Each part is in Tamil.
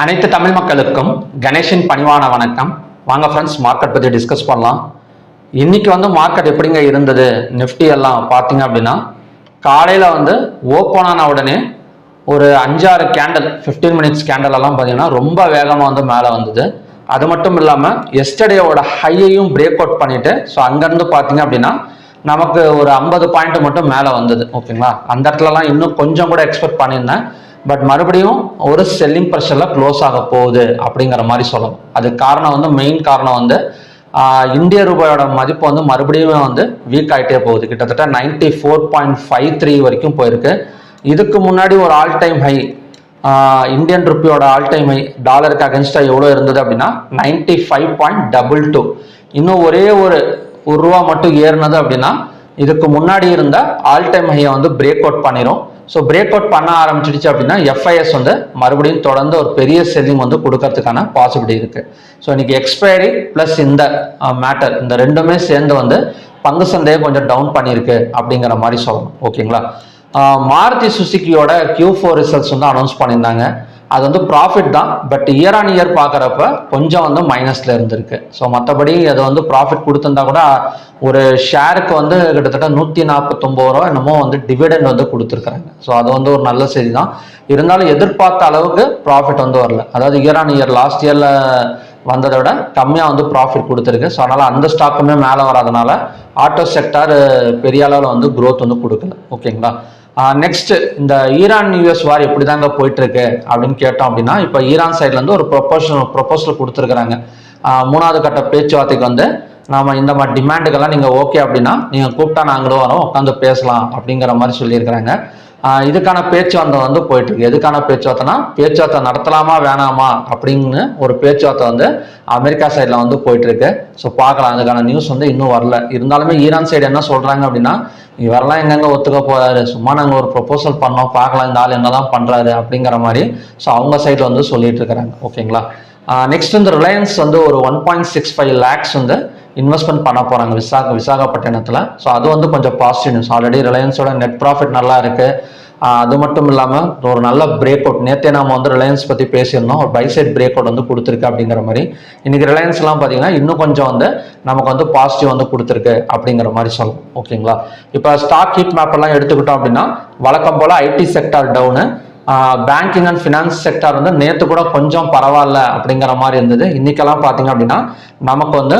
அனைத்து தமிழ் மக்களுக்கும் கணேஷின் பணிவான வணக்கம். வாங்க ஃப்ரெண்ட்ஸ், மார்க்கெட் பற்றி டிஸ்கஸ் பண்ணலாம். இன்னைக்கு மார்க்கெட் எப்படிங்க இருந்தது, நிஃப்டி எல்லாம் பார்த்தீங்க அப்படின்னா காலையில் ஓப்பன் ஆன உடனே ஒரு 5-6 கேண்டல் 15 மினிட்ஸ் கேண்டல் எல்லாம் பார்த்தீங்கன்னா ரொம்ப வேகமாக மேலே வந்தது. அது மட்டும் இல்லாமல் எஸ்டர்டேயோட ஹையையும் பிரேக் அவுட் பண்ணிட்டு ஸோ அங்கேருந்து பார்த்தீங்க அப்படின்னா நமக்கு ஒரு 50 பாயிண்ட் மட்டும் மேலே வந்தது. ஓகேங்களா, அந்த இடத்துலலாம் இன்னும் கொஞ்சம் கூட எக்ஸ்பெக்ட் பண்ணியிருந்தேன். பட் மறுபடியும் ஒரு செல்லிங் ப்ரெஷரில் க்ளோஸ் ஆக போகுது அப்படிங்கிற மாதிரி சொல்லணும். அதுக்கு காரணம் மெயின் காரணம் இந்திய ரூபாயோட மதிப்பு மறுபடியும் வீக் ஆகிட்டே போகுது. கிட்டத்தட்ட 94.53 வரைக்கும் போயிருக்கு. இதுக்கு முன்னாடி ஒரு ஆல் டைம் ஹை இந்தியன் ருப்பியோட ஆல் டைம் ஹை டாலருக்கு அகென்ஸ்டாக எவ்வளோ இருந்தது அப்படின்னா 95.22. இன்னும் ஒரே ஒரு ரூபா மட்டும் ஏறினது அப்படின்னா இதுக்கு முன்னாடி இருந்த ஆல் டைம் ஹையை பிரேக் அவுட் பண்ணிடும். ஸோ பிரேக் அவுட் பண்ண ஆரம்பிச்சிடுச்சு அப்படின்னா எஃப்ஐஎஸ் மறுபடியும் தொடர்ந்து ஒரு பெரிய செல்லிங் கொடுக்கறதுக்கான பாசிபிலிட்டி இருக்கு. ஸோ இன்னைக்கு எக்ஸ்பைரி பிளஸ் இந்த மேட்டர் இந்த ரெண்டுமே சேர்ந்து பங்கு சந்தையை கொஞ்சம் டவுன் பண்ணியிருக்கு அப்படிங்கிற மாதிரி சொல்லணும். ஓகேங்களா, மாருதி சுசுக்கியோட Q4 ரிசல்ட்ஸ் அனௌன்ஸ் பண்ணியிருந்தாங்க. அது ப்ராஃபிட் தான், பட் இயர் ஆன் இயர் பார்க்குறப்ப கொஞ்சம் மைனஸ்ல இருந்திருக்கு. ஸோ மற்றபடி அது ப்ராஃபிட் கொடுத்துருந்தா கூட ஒரு ஷேருக்கு கிட்டத்தட்ட 149 ரூபா என்னமோ டிவிடெண்ட் கொடுத்துருக்குறாங்க. ஸோ அது ஒரு நல்ல செய்தி தான். இருந்தாலும் எதிர்பார்த்த அளவுக்கு ப்ராஃபிட் வரல. அதாவது இயர் ஆன் இயர் லாஸ்ட் இயர்ல வந்ததை விட கம்மியாக ப்ராஃபிட் கொடுத்துருக்கு. ஸோ அதனால் அந்த ஸ்டாக்குமே மேலே வராதனால ஆட்டோ செக்டார் பெரிய அளவில் க்ரோத் கொடுக்கல. ஓகேங்களா, நெக்ஸ்ட் இந்த ஈரான் யூஎஸ் வார் எப்படி தாங்க போயிட்டு இருக்கு அப்படின்னு கேட்டோம் அப்படின்னா இப்போ ஈரான் சைட்ல ஒரு ப்ரொபோசல் கொடுத்துருக்குறாங்க. 3வது கட்ட பேச்சுவார்த்தைக்கு நாம இந்த மாதிரி டிமாண்டுக்கெல்லாம் நீங்க ஓகே அப்படின்னா நீங்க கூப்பிட்டா நாங்களும் வரோம், உட்காந்து பேசலாம் அப்படிங்கிற மாதிரி சொல்லியிருக்கிறாங்க. இதுக்கான பேச்சுவார்த்தை போயிட்டு இருக்கு. எதுக்கான பேச்சுவார்த்தை நடத்தலாமா வேணாமா அப்படின்னு ஒரு பேச்சுவார்த்தை அமெரிக்கா சைட்ல போயிட்டு இருக்கு. ஸோ பார்க்கலாம், அதுக்கான நியூஸ் இன்னும் வரல. இருந்தாலுமே ஈரான் சைடு என்ன சொல்றாங்க அப்படின்னா இவரெல்லாம் எங்கெங்க ஒத்துக்க போறாரு, சும்மா நாங்கள் ஒரு ப்ரொபோசல் பண்ணோம், பார்க்கலாம் இந்த ஆள் என்னதான் பண்றாரு அப்படிங்கிற மாதிரி ஸோ அவங்க சைட்ல சொல்லிட்டு இருக்கிறாங்க. ஓகேங்களா, நெக்ஸ்ட் ரிலையன்ஸ் ஒரு 1.65 லேக்ஸ் இன்வெஸ்ட்மெண்ட் பண்ண போறாங்க விசாகப்பட்டினத்தில். ஸோ அது கொஞ்சம் பாசிட்டிவ் நியூஸ். ஆல்ரெடி ரிலையன்ஸோட நெட் ப்ராஃபிட் நல்லா இருக்கு. அது மட்டும் இல்லாமல் ஒரு நல்ல பிரேக் அவுட் நேற்றே நாம ரிலையன்ஸ் பற்றி பேசியிருந்தோம். ஒரு பைசைட் பிரேக் அவுட் கொடுத்துருக்கு அப்படிங்கிற மாதிரி இன்னைக்கு ரிலையன்ஸ்லாம் பார்த்தீங்கன்னா இன்னும் கொஞ்சம் நமக்கு பாசிட்டிவ் கொடுத்துருக்கு அப்படிங்கிற மாதிரி சொல்லணும். ஓகேங்களா, இப்போ ஸ்டாக் ஹீட் மேப் எல்லாம் எடுத்துக்கிட்டோம் அப்படின்னா வழக்கம் போல IT sector down, banking and finance sector நேற்று கூட கொஞ்சம் பரவாயில்ல அப்படிங்கிற மாதிரி இருந்தது. இன்னைக்கெல்லாம் பார்த்தீங்க அப்படின்னா நமக்கு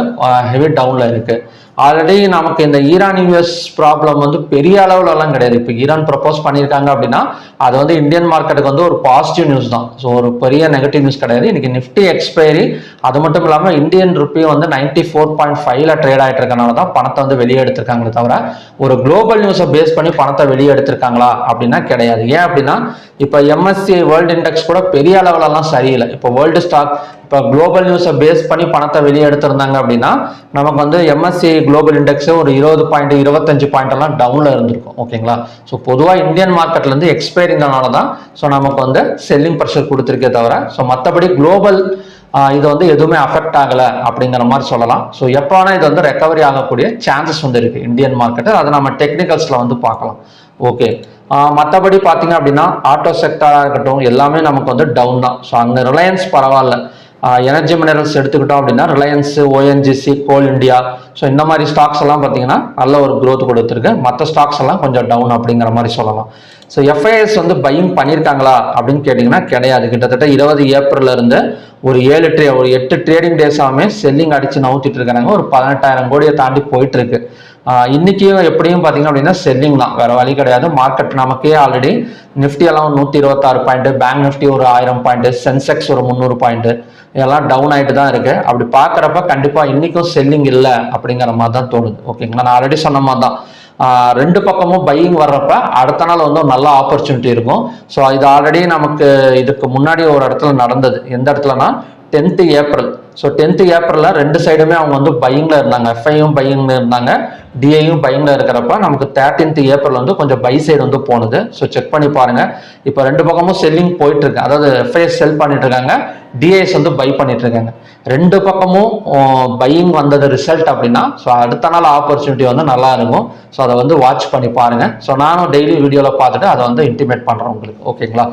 ஹெவி டவுன்ல இருக்கு. ஆல்ரெடி நமக்கு இந்த ஈரான் யூஎஸ் ப்ராப்ளம் பெரிய அளவுலலாம் கிடையாது. இப்போ ஈரான் ப்ரப்போஸ் பண்ணியிருக்காங்க அப்படின்னா அது இந்தியன் மார்க்கெட்டுக்கு ஒரு பாசிட்டிவ் நியூஸ் தான். ஸோ ஒரு பெரிய நெகட்டிவ் நியூஸ் கிடையாது. இன்னைக்கு நிஃப்டி எக்ஸ்பைரி அது மட்டும் இல்லாமல் இந்தியன் ருப்பி 94.5ல ட்ரேட் ஆகிட்டு இருக்கனால தான் பணத்தை வெளியே எடுத்திருக்காங்களே தவிர ஒரு குளோபல் நியூஸை பேஸ் பண்ணி பணத்தை வெளியே எடுத்திருக்காங்களா அப்படின்னா கிடையாது. ஏன் அப்படின்னா இப்போ எம்எஸ்சி வேர்ல்டு இண்டெக்ஸ் கூட பெரிய அளவுலலாம் சரியில்லை. இப்போ வேர்ல்டு ஸ்டாக் இப்போ குளோபல் நியூஸை பேஸ் பண்ணி பணத்தை வெளியே எடுத்திருந்தாங்க அப்படின்னா நமக்கு எம்எஸ்சி குளோபல் இண்டெக்ஸ் ஒரு 20 பாயிண்ட் 25 பாயிண்ட் எல்லாம் டவுன்ல இருந்திருக்கும். ஓகேங்களா, ஸோ பொதுவாக இந்தியன் மார்க்கெட்ல இருந்து எக்ஸ்பைரிங்னால தான் ஸோ நமக்கு செல்லிங் ப்ரெஷர் கொடுத்துருக்கே தவிர ஸோ மற்றபடி குளோபல் இது எதுவுமே அஃபெக்ட் ஆகலை அப்படிங்கிற மாதிரி சொல்லலாம். ஸோ எப்போ வேணா இது ரெக்கவரி ஆகக்கூடிய சான்சஸ் இருக்கு இந்தியன் மார்க்கெட்டு. அதை நம்ம டெக்னிக்கல்ஸ்ல பார்க்கலாம். ஓகே, மற்றபடி பார்த்தீங்க அப்படின்னா ஆட்டோ செக்டாராக இருக்கட்டும் எல்லாமே நமக்கு டவுன் தான். ஸோ அங்கே ரிலையன்ஸ் பரவாயில்ல. எனர்ஜி மினரல்ஸ் எடுத்துக்கிட்டோம் அப்படின்னா ரிலையன்ஸ், ஓஎன்ஜிசி, கோல் இண்டியா ஸோ இந்த மாதிரி ஸ்டாக்ஸ் எல்லாம் பார்த்தீங்கன்னா நல்ல ஒரு க்ரோத் கொடுத்துருக்கு. மற்ற ஸ்டாக்ஸ் எல்லாம் கொஞ்சம் டவுன் அப்படிங்கிற மாதிரி சொல்லலாம். ஸோ எஃப்ஐஎஸ் பையிங் பண்ணியிருக்காங்களா அப்படின்னு கேட்டிங்கன்னா கிடையாது. கிட்டத்தட்ட 20 ஏப்ரல்ல இருந்து ஒரு 8 ட்ரேடிங் டேஸாமே செல்லிங் அடிச்சு நவுத்திட்டு இருக்காங்க. ஒரு 18,000 கோடியை தாண்டி போயிட்டு இருக்கு. இன்னைக்கு எப்படியும் பார்த்தீங்க அப்படின்னா செல்லிங் தான், வேற வழி கிடையாது. மார்க்கெட் நமக்கே ஆல்ரெடி நிஃப்டி எல்லாம் 126 பாயிண்ட், பேங்க் நிஃப்டி ஒரு 1000 பாயிண்ட், சென்செக்ஸ் ஒரு 300 பாயிண்ட் இதெல்லாம் டவுன் ஆகிட்டு தான் இருக்கு. அப்படி பார்க்குறப்ப கண்டிப்பாக இன்னைக்கும் செல்லிங் இல்லை அப்படிங்கிற மாதிரி தான் தோணுது. ஓகேங்களா, நான் ஆல்ரெடி சொன்ன மாதிரி தான் ரெண்டு பக்கமும் பையிங் வர்றப்ப அடுத்த நாள் நல்ல ஆப்பர்ச்சுனிட்டி இருக்கும். ஸோ இது ஆல்ரெடி நமக்கு இதுக்கு முன்னாடி ஒரு இடத்துல நடந்தது. எந்த இடத்துலனா 10th ஏப்ரல். ஸோ 10th ஏப்ரல்ல ரெண்டு சைடுமே அவங்க பையிங்ல இருந்தாங்க. எஃப்ஐயும் பையிங்ல இருந்தாங்க, டிஐயும் பையிங்ல இருக்கிறப்ப நமக்கு 13th ஏப்ரல் கொஞ்சம் பை சைடு போனது. ஸோ செக் பண்ணி பாருங்க. இப்போ ரெண்டு பக்கமும் செல்லிங் போயிட்டு இருக்கு. அதாவது எஃப்ஐஎஸ் செல் பண்ணிட்டு இருக்காங்க, டிஐஎஸ் வந்து பை பண்ணிட்டு இருக்காங்க. ரெண்டு பக்கமும் பையிங் வந்தது ரிசல்ட் அப்படின்னா ஸோ அடுத்த நாள் ஆப்பர்ச்சுனிட்டி வந்து நல்லா இருக்கும். ஸோ அதை வந்து வாட்ச் பண்ணி பாருங்க. ஸோ நானும் டெய்லி வீடியோவில் பார்த்துட்டு அதை வந்து இன்டிமேட் பண்ணுறேன் உங்களுக்கு. ஓகேங்களா?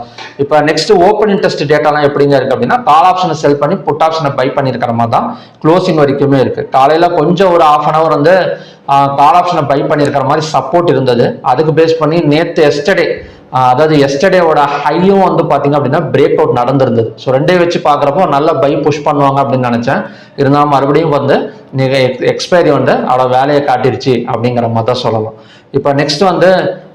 இப்போ நெக்ஸ்ட் ஓப்பன் இன்ட்ரெஸ்ட் டேட்டாலாம் எப்படிங்க இருக்கு அப்படின்னா கால் ஆப்ஷனை செல் பண்ணி புட் ஆப்ஷனை பை பண்ணியிருக்கிற மாதிரி தான் க்ளோசிங் வரைக்குமே இருக்கு. காலையில் கொஞ்சம் ஒரு ½ hour வந்து கால் ஆப்ஷனை பை பண்ணியிருக்கிற மாதிரி சப்போர்ட் இருந்தது. அதுக்கு பேஸ் பண்ணி நேற்று எஸ்டர்டே அதாவது எஸ்டர்டேவோட ஹையும் வந்து பார்த்தீங்க அப்படின்னா பிரேக் அவுட் நடந்திருந்தது. ஸோ ரெண்டையும் வச்சு பார்க்குறப்போ நல்ல பை புஷ் பண்ணுவாங்க அப்படின்னு நினச்சேன். இருந்தாலும் மறுபடியும் வந்து எக்ஸ்பைரி வந்து அவளோட வேலையை காட்டிருச்சு அப்படிங்கிற மாதிரி தான் சொல்லலாம். இப்போ நெக்ஸ்ட் வந்து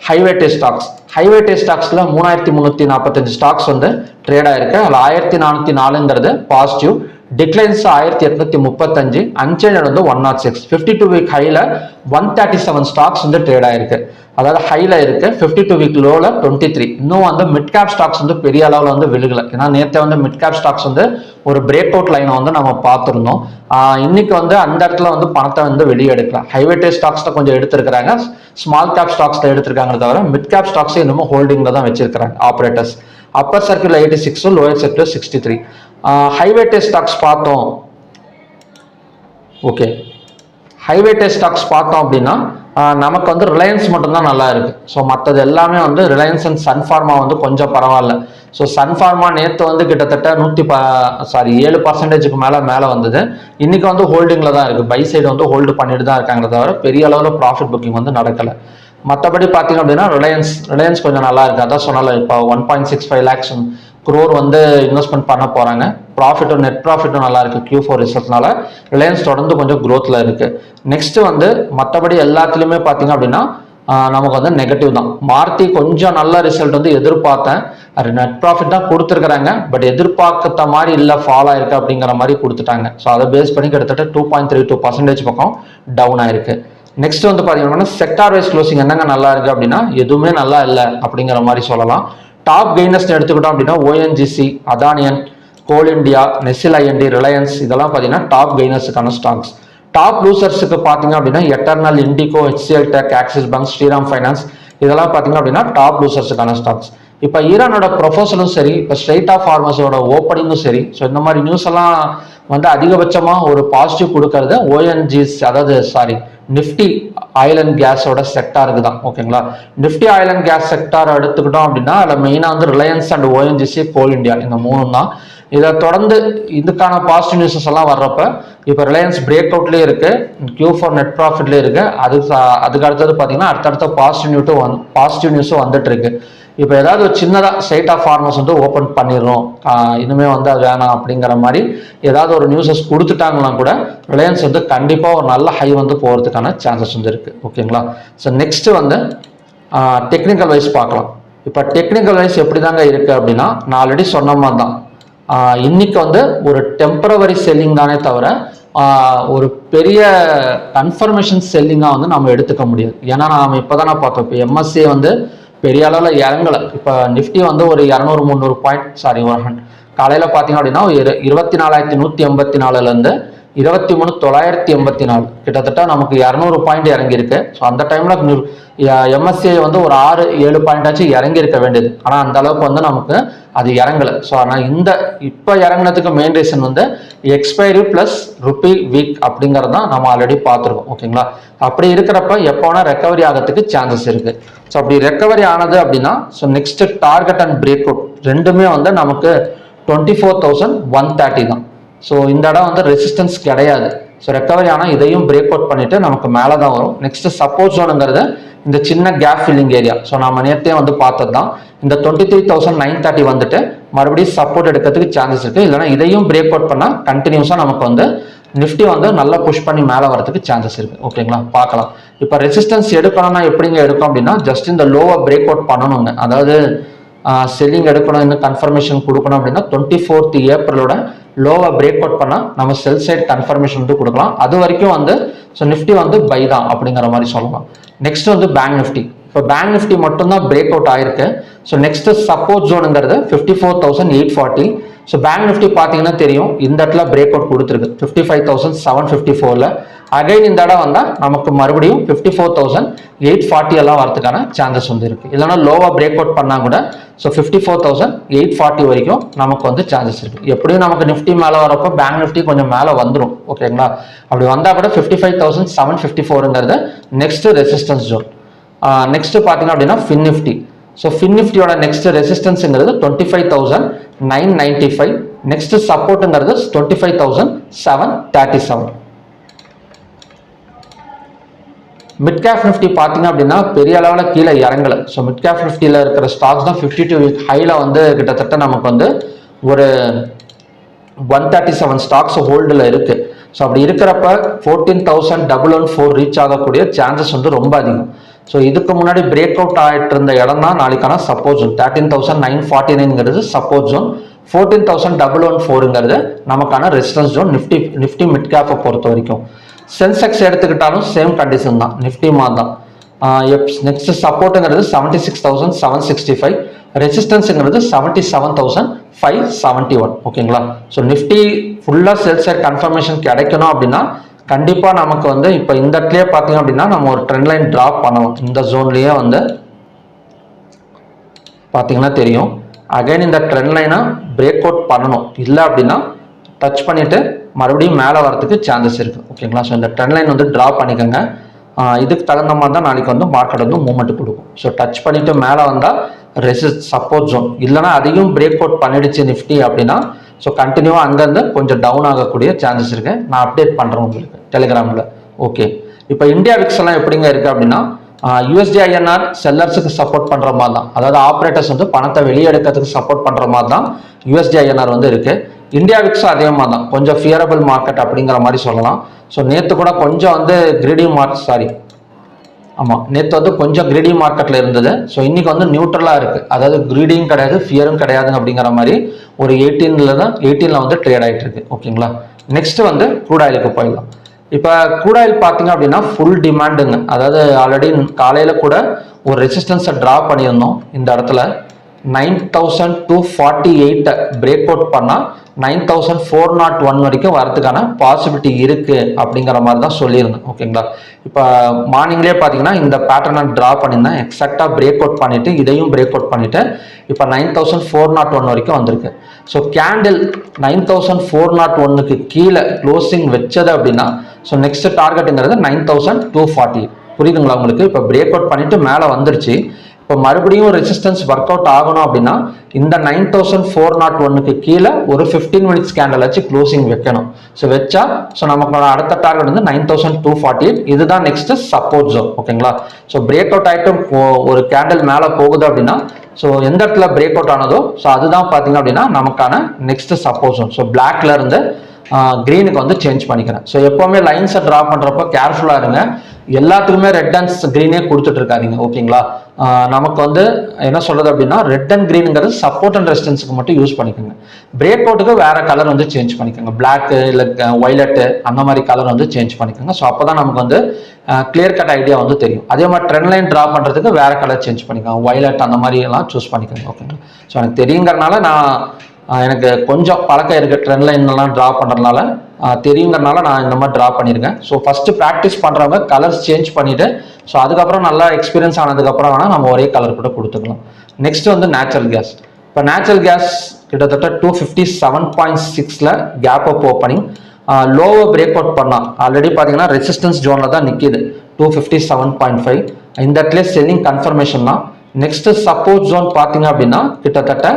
ஹைவேட்டே ஸ்டாக்ஸ். ஹைவேட்டே ஸ்டாக்ஸில் 3345 ஸ்டாக்ஸ் வந்து ட்ரேட் ஆயிருக்கு. அதில் 1404ங்கிறது பாசிட்டிவ், டிக்ளைன்ஸ் 1835, அன்சேஞ்சட் வந்து 106. 52 வீக் ஹைல 137 ஸ்டாக்ஸ் வந்து ட்ரேட் ஆயிருக்கு. அதாவது ஹைல இருக்கு. 52 வீக் லோல 23. இன்னும் வந்து மிட் கேப் ஸ்டாக்ஸ் வந்து பெரிய அளவில் வந்து விழுகல. ஏன்னா நேற்று வந்து மிட் கேப் ஸ்டாக்ஸ் வந்து ஒரு பிரேக் அவுட் லைனை வந்து நம்ம பார்த்துருந்தோம். இன்னைக்கு வந்து அந்த இடத்துல வந்து பணத்தை வந்து வெளியே எடுக்கலாம். ஹைவேட்டே ஸ்டாக்ஸ்ல கொஞ்சம் எடுத்திருக்கிறாங்க, ஸ்மால் கேப் ஸ்டாக்ஸ்ல எடுத்திருக்காங்க தவிர மிட் கேப் ஸ்டாக்ஸ் இன்னமும் ஹோல்டிங்ல தான் வச்சிருக்காங்க operators. Upper circle 86, lower circle 63. ஹைவேட்டே ஸ்டாக்ஸ் பார்த்தோம். ஓகே, ஹைவேட்டே ஸ்டாக்ஸ் பார்த்தோம் அப்படின்னா நமக்கு வந்து ரிலையன்ஸ் மட்டும்தான் நல்லா இருக்கு. ஸோ மற்றது எல்லாமே வந்து ரிலையன்ஸ் அண்ட் சன்ஃபார்மா வந்து கொஞ்சம் பரவாயில்ல. ஸோ சன்ஃபார்மா நேற்று வந்து கிட்டத்தட்ட 7% மேலே வந்தது. இன்னைக்கு வந்து ஹோல்டிங்ல தான் இருக்கு. பை சைடு வந்து ஹோல்டு பண்ணிட்டு தான் இருக்காங்க தவிர பெரிய அளவில் ப்ராஃபிட் புக்கிங் வந்து நடக்கலை. மற்றபடி பார்த்தீங்க அப்படின்னா ரிலையன்ஸ் கொஞ்சம் நல்லா இருக்கு. அதான் சொன்னால இப்போ 1.65 lakhs crore வந்து இன்வெஸ்ட்மெண்ட் பண்ண போறாங்க. ப்ராஃபிட்டும் நெட் ப்ராஃபிட்டும் நல்லா இருக்கு. Q4 ரிசல்ட்னால ரிலையன்ஸ் தொடர்ந்து கொஞ்சம் க்ரோத்ல இருக்கு. நெக்ஸ்ட் வந்து மற்றபடி எல்லாத்துலயுமே பார்த்தீங்க அப்படின்னா நமக்கு வந்து நெகட்டிவ் தான். மாருதி கொஞ்சம் நல்ல ரிசல்ட் வந்து எதிர்பார்த்தேன். அது நெட் ப்ராஃபிட் தான் கொடுத்துருக்காங்க, பட் எதிர்பார்த்த மாதிரி இல்லை, ஃபால் ஆயிருக்கு அப்படிங்கிற மாதிரி கொடுத்துட்டாங்க. ஸோ அதை பேஸ் பண்ணி கிட்டத்தட்ட 2.32% பக்கம் டவுன் ஆயிருக்கு. நெக்ஸ்ட் வந்து பார்த்தீங்கன்னா செக்டார் வைஸ் க்ளோசிங் என்னங்க நல்லா இருக்கு அப்படின்னா எதுவுமே நல்லா இல்லை அப்படிங்கிற மாதிரி சொல்லலாம். டாப் கெய்னர்ஸ் எடுத்துக்கிட்டோம் அப்படின்னா ONGC, அதானியன், Coal India, Nestle IND, Reliance இதெல்லாம் பார்த்தீங்கன்னா டாப் கெய்னர்ஸுக்கான ஸ்டாக்ஸ். டாப் லூசர்ஸுக்கு பார்த்தீங்க அப்படின்னா Eternal, IndiGo, HCL tech, Axis Bank, Shriram finance இதெல்லாம் பார்த்தீங்க அப்படின்னா டாப் லூசர்ஸுக்கான ஸ்டாக்ஸ். இப்போ ஈரானோட ப்ரொஃபோசலும் சரி, இப்போ ஸ்ட்ரெயிட் ஆஃப் ஃபார்மஸோட ஓப்பனிங்கும் சரி, ஸோ இந்த மாதிரி நியூஸ் எல்லாம் வந்து அதிகபட்சமாக ஒரு பாசிட்டிவ் கொடுக்கறது ONGC, அதாவது நிஃப்டி ஆயில் அண்ட் கேஸோட செக்டாருக்கு தான். ஓகேங்களா? Nifty oil and gas sector எடுத்துக்கிட்டோம் அப்படின்னா அதில் மெயினாக வந்து Reliance and ONGC, Coal India இந்த 3 தான். இதை தொடர்ந்து இதுக்கான பாசிட்டிவ் நியூஸஸ் எல்லாம் வர்றப்ப இப்போ ரிலையன்ஸ் பிரேக் அவுட்லேயே இருக்கு, Q4 நெட் ப்ராஃபிட்லேயே இருக்கு. அதுக்கு அடுத்தது பார்த்தீங்கன்னா அடுத்தடுத்த பாசிட்டிவ் நியூஸும் வந்துட்டு இருக்கு. இப்போ ஏதாவது ஒரு சின்னதாக ஸ்டேட் ஆஃப் ஃபார்மர்ஸ் வந்து ஓப்பன் பண்ணிடுறோம், இனிமேல் வந்து அது வேணாம் அப்படிங்கிற மாதிரி ஏதாவது ஒரு நியூஸஸ் கொடுத்துட்டாங்கன்னா கூட ரிலையன்ஸ் வந்து கண்டிப்பாக ஒரு நல்ல ஹை வந்து போகிறதுக்கான சான்சஸ் வந்து இருக்குது. ஓகேங்களா? ஸோ நெக்ஸ்ட் வந்து டெக்னிக்கல் வைஸ் பார்க்கலாம். இப்போ டெக்னிக்கல் வைஸ் எப்படி தாங்க இருக்குது அப்படின்னா நான் ஆல்ரெடி சொன்ன மாதிரி தான். இன்னைக்கு வந்து ஒரு டெம்பரவரி செல்லிங் தானே தவிர ஒரு பெரிய கன்ஃபர்மேஷன் செல்லிங்காக வந்து நம்ம எடுத்துக்க முடியாது. ஏன்னா நாம் இப்போ தானே பார்த்தோம், இப்போ MSCI வந்து பெரிய அளவில் இறங்கலை. இப்போ நிஃப்டி வந்து ஒரு 200-300 பாயிண்ட் காலையில் பார்த்தீங்க அப்படின்னா 24,184லேருந்து 23,984 கிட்டத்தட்ட நமக்கு 200 பாயிண்ட் இறங்கியிருக்கு. ஸோ அந்த டைமில் MSCI வந்து ஒரு 6-7 பாயிண்டாச்சும் இறங்கியிருக்க வேண்டியது. ஆனால் அந்த அளவுக்கு வந்து நமக்கு அது இறங்கலை. ஸோ ஆனால் இப்போ இறங்கினதுக்கு மெயின் ரீசன் வந்து எக்ஸ்பைரி ப்ளஸ் ருப்பி வீக் அப்படிங்கிறது தான் நம்ம ஆல்ரெடி பார்த்துருக்கோம். ஓகேங்களா? அப்படி இருக்கிறப்ப எப்போ வேணால் ரெக்கவரி ஆகிறதுக்கு சான்சஸ் இருக்குது. ஸோ அப்படி ரெக்கவரி ஆனது அப்படின்னா so next target and break out ரெண்டுமே வந்து நமக்கு 24,130 தான். ஸோ இந்த இடம் வந்து ரெசிஸ்டன்ஸ் கிடையாது. ஸோ ரெக்கவரி ஆனால் இதையும் பிரேக் அவுட் பண்ணிட்டு நமக்கு மேலே தான் வரும். நெக்ஸ்ட் சப்போர்ட் ஜோனுங்கிறது இந்த சின்ன கேப் ஃபில்லிங் ஏரியா. ஸோ நம்ம நேற்றே வந்து பார்த்தது தான். இந்த 23,930 வந்துட்டு மறுபடியும் சப்போர்ட் எடுக்கிறதுக்கு சான்சஸ் இருக்குது. இல்லைன்னா இதையும் பிரேக் அவுட் பண்ணால் கண்டினியூஸாக நமக்கு வந்து நிஃப்டி வந்து நல்லா புஷ் பண்ணி மேலே வரதுக்கு சான்சஸ் இருக்குது. ஓகேங்களா? பார்க்கலாம். இப்போ ரெசிஸ்டன்ஸ் எடுக்கணும்னா எப்படிங்க எடுக்கும் அப்படின்னா ஜஸ்ட் இந்த லோவை பிரேக் அவுட் பண்ணணுங்க. அதாவது செல்லிங் எடுக்கணும், இன்னும் கன்ஃபர்மேஷன் கொடுக்கணும் அப்படின்னா 24th ஏப்ரலோட லோவை பிரேக் அவுட் பண்ணால் நம்ம செல் சைட் கன்ஃபர்மேஷன் வந்து கொடுக்கலாம். அது வரைக்கும் வந்து ஸோ நிஃப்டி வந்து பை தான் அப்படிங்கிற மாதிரி சொல்லலாம். நெக்ஸ்ட் வந்து பேங்க் நிஃப்டி. இப்போ பேங்க் நிஃப்டி மட்டும்தான் பிரேக் அவுட் ஆயிருக்கு. ஸோ நெக்ஸ்ட் சப்போர்ட் ஜோனுங்கிறது 54,840. ஸோ பேங்க் நிஃப்டி பார்த்தீங்கன்னா தெரியும் இந்த இடத்துல பிரேக் அவுட் கொடுத்துருக்கு 55,754. அகைன் இந்த இடம் வந்தால் நமக்கு மறுபடியும் 54,840 எல்லாம் வரதுக்கான சான்சஸ் வந்து இருக்கு. இல்லைன்னா லோவாக பிரேக் அவுட் பண்ணால் கூட ஸோ 54,840 வரைக்கும் நமக்கு வந்து சான்சஸ் இருக்கு. எப்படியும் நமக்கு நிஃப்டி மேலே வரப்போ பேங்க் நிஃப்டி கொஞ்சம் மேலே வந்துடும். ஓகேங்களா, அப்படி வந்தால் கூட 55,754ங்கிறது நெக்ஸ்ட் ரெசிஸ்டன்ஸ் ஜோன். நெக்ஸ்ட் பார்த்தீங்க அப்படின்னா ஃபின் நிஃப்டி. ஸோ ஃபின் நிஃப்டியோட நெக்ஸ்ட் ரெசிஸ்டன்ஸுங்கிறது 25,995. நெக்ஸ்ட் சப்போர்ட்டுங்கிறது 25,737. மிட் கேப் நிஃப்டி பார்த்தீங்க அப்படின்னா பெரிய அளவில் கீழே இறங்கலை. ஸோ மிட் கேப் நிஃப்டியில் இருக்கிற ஸ்டாக்ஸ் தான் 52 வீக் ஹையில் வந்து கிட்டத்தட்ட நமக்கு வந்து ஒரு 137 ஸ்டாக்ஸ் ஹோல்டில் இருக்குது. ஸோ அப்படி இருக்கிறப்ப 14,114 ரீச் ஆகக்கூடிய சான்சஸ் வந்து ரொம்ப அதிகம். ஸோ இதுக்கு முன்னாடி பிரேக் அவுட் ஆகிட்டு இருந்த இடம் தான் நாளைக்கான சப்போர்ட் ஜோன். 13,949ங்கிறது சப்போர்ட் ஜோன், 14,114ங்கிறது நமக்கான ரெசிஸ்டன்ஸ் ஜோன் நிஃப்டி மிட் கேப்பை பொறுத்த வரைக்கும். சென்செக்ஸ் எடுத்துக்கிட்டாலும் சேம் கண்டிஷன் தான், நிஃப்டி மாதிரி தான். நெக்ஸ்ட் சப்போர்ட்டுங்கிறது 76,765, ரெசிஸ்டன்ஸுங்கிறது 77,571. ஓகேங்களா, ஸோ நிஃப்டி ஃபுல்லாக செல் சைட் கன்ஃபர்மேஷன் கிடைக்கணும் அப்படின்னா கண்டிப்பாக நமக்கு வந்து இப்போ இந்த இடத்துலயே பார்த்தீங்க அப்படின்னா நம்ம ஒரு ட்ரெண்ட் லைன் ட்ராப் பண்ணணும். இந்த ஜோன்லேயே வந்து பார்த்தீங்கன்னா தெரியும். அகைன் இந்த ட்ரெண்ட் லைனை பிரேக் அவுட் பண்ணணும். இல்லை அப்படின்னா டச் பண்ணிட்டு மறுபடியும் மேலே வரதுக்கு சான்சஸ் இருக்கு. ஓகேங்களா, ஸோ இந்த ட்ரெண்ட் லைன் வந்து ட்ரா பண்ணிக்கோங்க. இதுக்கு தகுந்த மாதிரி தான் நாளைக்கு வந்து மார்க்கெட் வந்து மூவ்மெண்ட் கொடுக்கும். ஸோ டச் பண்ணிட்டு மேலே வந்தால் சப்போர்ட் ஜோன், இல்லைனா அதையும் பிரேக் அவுட் பண்ணிடுச்சு நிஃப்டி அப்படின்னா ஸோ கண்டினியூவாக அங்கேருந்து கொஞ்சம் டவுன் ஆகக்கூடிய சான்சஸ் இருக்கு. நான் அப்டேட் பண்ணுறேன் உங்களுக்கு டெலிகிராமில். ஓகே, இப்போ இந்தியா விக்ஸ் எல்லாம் எப்படிங்க இருக்கு அப்படின்னா USD INR செல்லர்ஸுக்கு சப்போர்ட் பண்ணுற மாதிரி தான், அதாவது ஆப்ரேட்டர்ஸ் வந்து பணத்தை வெளியே எடுக்கிறதுக்கு சப்போர்ட் பண்ணுற மாதிரி தான் USD INR வந்து இருக்கு. இந்தியா விக்ஸும் அதே மாதிரி தான், கொஞ்சம் ஃபியரபிள் மார்க்கெட் அப்படிங்கிற மாதிரி சொல்லலாம். ஸோ நேற்று கூட கொஞ்சம் வந்து நேற்று வந்து கொஞ்சம் கிரீடி மார்க்கெட்டில் இருந்தது. ஸோ இன்னைக்கு வந்து நியூட்ரலாக இருக்குது, அதாவது கிரீடியும் கிடையாது ஃபியரும் கிடையாது அப்படிங்கிற மாதிரி ஒரு 18ல் வந்து ட்ரேட் ஆகிட்டு இருக்கு. ஓகேங்களா, நெக்ஸ்ட் வந்து க்ரூட் ஆயிலுக்கு போயிடலாம். இப்போ க்ரூட் ஆயில் பார்த்தீங்க அப்படின்னா ஃபுல் டிமாண்டுங்க. அதாவது ஆல்ரெடி காலையில் கூட ஒரு ரெசிஸ்டன்ஸை ட்ரா பண்ணியிருந்தோம். இந்த இடத்துல 9,248 பிரேக் அவுட் பண்ணால் 9,401 வரைக்கும் வரதுக்கான பாசிபிலிட்டி இருக்கு அப்படிங்கிற மாதிரி தான் சொல்லியிருந்தேன். ஓகேங்களா, இப்போ மார்னிங்லேயே பார்த்தீங்கன்னா இந்த பேட்டர்னை ட்ரா பண்ணியிருந்தேன். எக்ஸாக்டாக பிரேக் அவுட் பண்ணிட்டு இதையும் பிரேக் அவுட் பண்ணிட்டு இப்போ 9,401 வரைக்கும் வந்திருக்கு. ஸோ கேண்டில் 9,401க்கு கீழே க்ளோசிங் வச்சது அப்படின்னா ஸோ நெக்ஸ்ட் டார்கெட்டுங்கிறது 9,240. புரியுதுங்களா உங்களுக்கு? இப்போ பிரேக் அவுட் பண்ணிட்டு மேலே வந்துருச்சு. இப்போ மறுபடியும் ரெசிஸ்டன்ஸ் ஒர்க் அவுட் ஆகணும் அப்படின்னா இந்த 9,401க்கு கீழே ஒரு 15 மினிட்ஸ் கேண்டில் வச்சு க்ளோசிங் வைக்கணும். ஸோ வச்சா ஸோ நமக்கு அடுத்த டார்கெட் வந்து 9,248. இதுதான் நெக்ஸ்ட் சப்போர்ட் ஜோன். ஓகேங்களா, ஸோ பிரேக் அவுட் ஆகிட்டு ஒரு கேண்டில் மேலே போகுது அப்படின்னா ஸோ எந்த இடத்துல பிரேக் அவுட் ஆனதோ ஸோ அதுதான் பார்த்தீங்க அப்படின்னா நமக்கான நெக்ஸ்ட் சப்போர்ட் ஜோன். ஸோ பிளாக்ல இருந்து கிரீனுக்கு வந்து சேஞ்ச் பண்ணிக்கிறேன். ஸோ எப்போவுமே லைன்ஸை ட்ரா பண்ணுறப்போ கேர்ஃபுல்லாக இருங்க. எல்லாத்துக்குமே ரெட் அண்ட் கிரீனே கொடுத்துட்டு இருக்காதீங்க. ஓகேங்களா, நமக்கு வந்து என்ன சொல்றது அப்படின்னா ரெட் அண்ட் கிரீனுங்கிறது சப்போர்ட் அண்ட் ரெசிஸ்டன்ஸுக்கு மட்டும் யூஸ் பண்ணிக்கோங்க. பிரேக் அவுட்டுக்கு வேற கலர் வந்து சேஞ்ச் பண்ணிக்கோங்க. பிளாக் இல்லை ஒய்லட்டு அந்த மாதிரி கலர் வந்து சேஞ்ச் பண்ணிக்கோங்க. ஸோ அப்போதான் நமக்கு வந்து கிளியர் கட் ஐடியா வந்து தெரியும். அதே மாதிரி ட்ரெண்ட் லைன் ட்ரா பண்ணுறதுக்கு வேற கலர் சேஞ்ச் பண்ணிக்கோங்க. ஒய்லட் அந்த மாதிரி எல்லாம் சூஸ் பண்ணிக்கோங்க. ஓகேங்களா, ஸோ எனக்கு தெரியுங்கிறனால எனக்கு கொஞ்சம் பழக்கம் இருக்குது ட்ரெண்ட் லைன்லாம் ட்ரா பண்ணுறதுனால தெரியுங்கிறனால நான் இந்த மாதிரி ட்ரா பண்ணியிருக்கேன். ஸோ ஃபஸ்ட்டு ப்ராக்டிஸ் பண்ணுறவங்க கலர்ஸ் சேஞ்ச் பண்ணிவிட்டு ஸோ அதுக்கப்புறம் நல்லா எக்ஸ்பீரியன்ஸ் ஆனதுக்கப்புறம் வேணால் நம்ம ஒரே கலர் கூட கொடுத்துக்கலாம். நெக்ஸ்ட் வந்து நேச்சுரல் கேஸ். இப்போ நேச்சுரல் கேஸ் கிட்டத்தட்ட 257.6ல் கேப் அப் ஓப்பனிங் லோவை பிரேக் அவுட் பண்ணால் ஆல்ரெடி பார்த்தீங்கன்னா ரெசிஸ்டன்ஸ் ஜோனில் தான் நிற்கிது 257.5. இந்த இடத்துல செல்லிங் கன்ஃபர்மேஷன் தான். நெக்ஸ்ட் சப்போர்ட் ஜோன் பார்த்தீங்க அப்படின்னா கிட்டத்தட்ட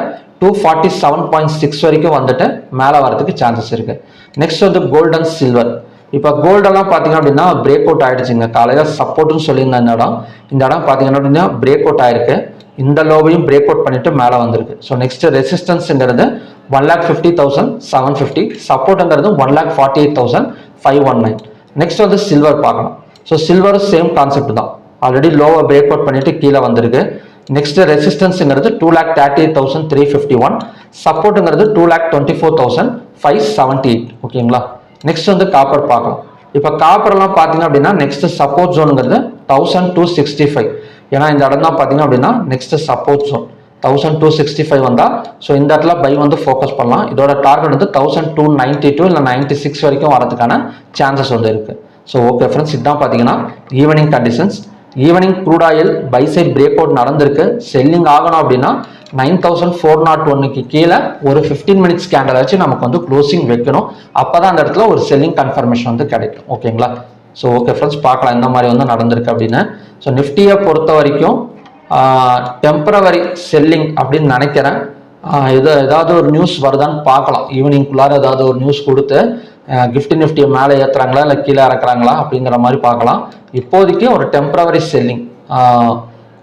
247.6 வரைக்கும் வந்துட்டு மேலே வரதுக்கு சான்சஸ் இருக்கு. நெக்ஸ்ட் வந்து கோல்ட் அண்ட் சில்வர். இப்போ கோல்டெல்லாம் பார்த்தீங்க அப்படின்னா பிரேக் அவுட் ஆயிடுச்சுங்க. காலையில் சப்போர்ட்னு சொல்லியிருந்த இந்த இடம் பார்த்தீங்கன்னா அப்படின்னா பிரேக் அவுட் ஆயிருக்கு. இந்த லோவையும் பிரேக் அவுட் பண்ணிட்டு மேலே வந்திருக்கு. ஸோ நெக்ஸ்ட் ரெசிஸ்டன்ஸுங்கிறது 1,50,750, சப்போர்ட்டுங்கிறது 1,48,519. நெக்ஸ்ட் வந்து சில்வர் பார்க்கலாம். ஸோ சில்வரும் சேம் கான்செப்ட் தான், ஆல்ரெடி லோவை பிரேக் அவுட் பண்ணிட்டு கீழே வந்திருக்கு. நெக்ஸ்ட் ரெசிஸ்டன்ஸுங்கிறது 2,38,351, சப்போர்ட்டுங்கிறது 2,24,578. ஓகேங்களா, நெக்ஸ்ட் வந்து காப்பர் பார்க்கலாம். இப்போ காப்பர்லாம் பார்த்தீங்க அப்படின்னா நெக்ஸ்ட் சப்போர்ட் ஜோனுங்கிறது 1,265. ஏன்னா இந்த இடம் தான் பார்த்தீங்க அப்படின்னா நெக்ஸ்ட் சப்போர்ட் ஜோன். 1265 வந்தால் ஸோ இந்த இடத்துல பை வந்து ஃபோக்கஸ் பண்ணலாம். இதோட டார்கெட் வந்து 1292 இல்லை 96 வரைக்கும் வரதுக்கான சான்சஸ் வந்து இருக்குது. ஸோ ஓகே ஃப்ரெண்ட்ஸ், இதுதான் பார்த்தீங்கன்னா evening conditions. Evening crude oil buy side break out நடந்திருக்கு. செல்லிங் ஆகணும் அப்படின்னா 9401க்கு கீழே ஒரு 15 மினிட்ஸ் கேண்டல் வச்சு நமக்கு வந்து க்ளோசிங் வைக்கணும். அப்போ தான் அந்த இடத்துல ஒரு செல்லிங் கன்ஃபர்மேஷன் வந்து கிடைக்கும். ஓகேங்களா? ஸோ ஓகே ஃப்ரெண்ட்ஸ், பார்க்கலாம் இந்த மாதிரி வந்து நடந்திருக்கு அப்படின்னு. ஸோ நிஃப்டியை பொறுத்த வரைக்கும் டெம்பரவரி செல்லிங் அப்படின்னு நினைக்கிறேன். ஏதாவது ஒரு நியூஸ் வருதான்னு பார்க்கலாம். ஈவினிங்குள்ளார ஏதாவது ஒரு நியூஸ் கொடுத்து நிஃப்டியை மேலே ஏற்றுறாங்களா இல்லை கீழே இறக்குறாங்களா அப்படிங்கிற மாதிரி பார்க்கலாம். இப்போதைக்கு ஒரு temporary selling,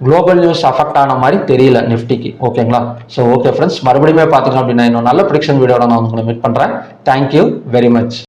global news affect ஆன மாதிரி தெரியல நிஃப்டிக்கு. ஓகேங்களா? ஸோ ஓகே ஃப்ரெண்ட்ஸ், மறுபடியும் பார்த்தீங்க அப்படின்னா இன்னும் நல்ல ப்ரிடிக்ஷன் வீடியோட நான் உங்களை மீட் பண்ணுறேன். Thank you very much.